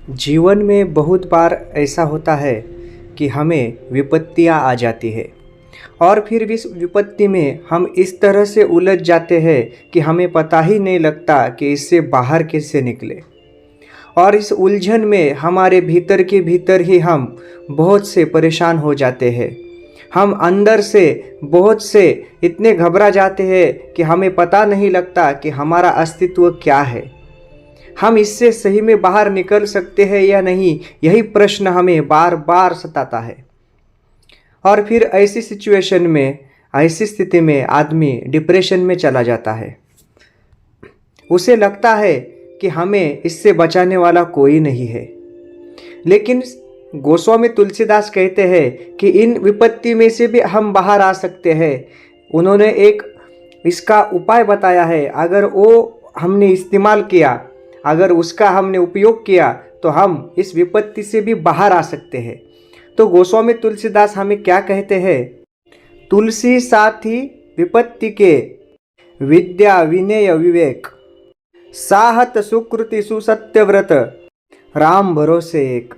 जीवन में बहुत बार ऐसा होता है कि हमें विपत्तियां आ जाती है और फिर भी इस विपत्ति में हम इस तरह से उलझ जाते हैं कि हमें पता ही नहीं लगता कि इससे बाहर कैसे निकले। और इस उलझन में हमारे भीतर के भीतर ही हम बहुत से परेशान हो जाते हैं। हम अंदर से बहुत से इतने घबरा जाते हैं कि हमें पता नहीं लगता कि हमारा अस्तित्व क्या है। हम इससे सही में बाहर निकल सकते हैं या नहीं, यही प्रश्न हमें बार बार सताता है। और फिर ऐसी सिचुएशन में, ऐसी स्थिति में आदमी डिप्रेशन में चला जाता है। उसे लगता है कि हमें इससे बचाने वाला कोई नहीं है। लेकिन गोस्वामी तुलसीदास कहते हैं कि इन विपत्ति में से भी हम बाहर आ सकते हैं। उन्होंने एक इसका उपाय बताया है। अगर वो हमने इस्तेमाल किया, अगर उसका हमने उपयोग किया तो हम इस विपत्ति से भी बाहर आ सकते हैं। तो गोस्वामी तुलसीदास हमें क्या कहते हैं? तुलसी साथी विपत्ति के, विद्या विनय विवेक, साहत सुकृति सुसत्यव्रत, राम भरोसे एक।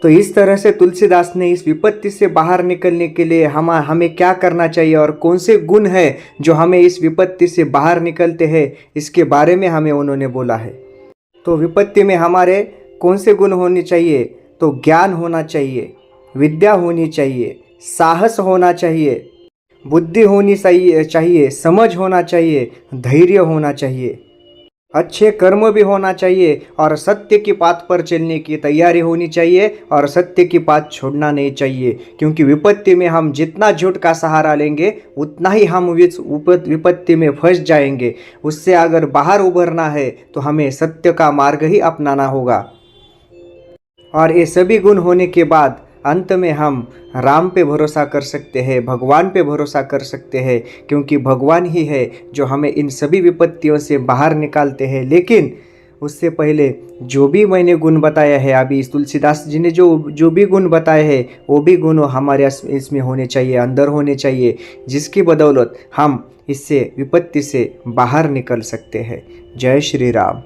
तो इस तरह से तुलसीदास ने इस विपत्ति से बाहर निकलने के लिए हमें क्या करना चाहिए और कौन से गुण हैं जो हमें इस विपत्ति से बाहर निकलते हैं, इसके बारे में हमें उन्होंने बोला है। तो विपत्ति में हमारे कौन से गुण होने चाहिए? तो ज्ञान होना चाहिए, विद्या होनी चाहिए, साहस होना चाहिए, बुद्धि होनी चाहिए, समझ होना चाहिए, धैर्य होना चाहिए, अच्छे कर्म भी होना चाहिए और सत्य की बात पर चलने की तैयारी होनी चाहिए और सत्य की बात छोड़ना नहीं चाहिए। क्योंकि विपत्ति में हम जितना झूठ का सहारा लेंगे उतना ही हम विपत्ति में फंस जाएंगे। उससे अगर बाहर उभरना है तो हमें सत्य का मार्ग ही अपनाना होगा। और ये सभी गुण होने के बाद अंत में हम राम पे भरोसा कर सकते हैं, भगवान पे भरोसा कर सकते हैं, क्योंकि भगवान ही है जो हमें इन सभी विपत्तियों से बाहर निकालते हैं। लेकिन उससे पहले जो भी मैंने गुण बताया है, अभी तुलसीदास जी ने जो भी गुण बताए हैं, वो भी गुण हमारे इसमें होने चाहिए, अंदर होने चाहिए, जिसकी बदौलत हम इससे विपत्ति से बाहर निकल सकते हैं। जय श्री राम।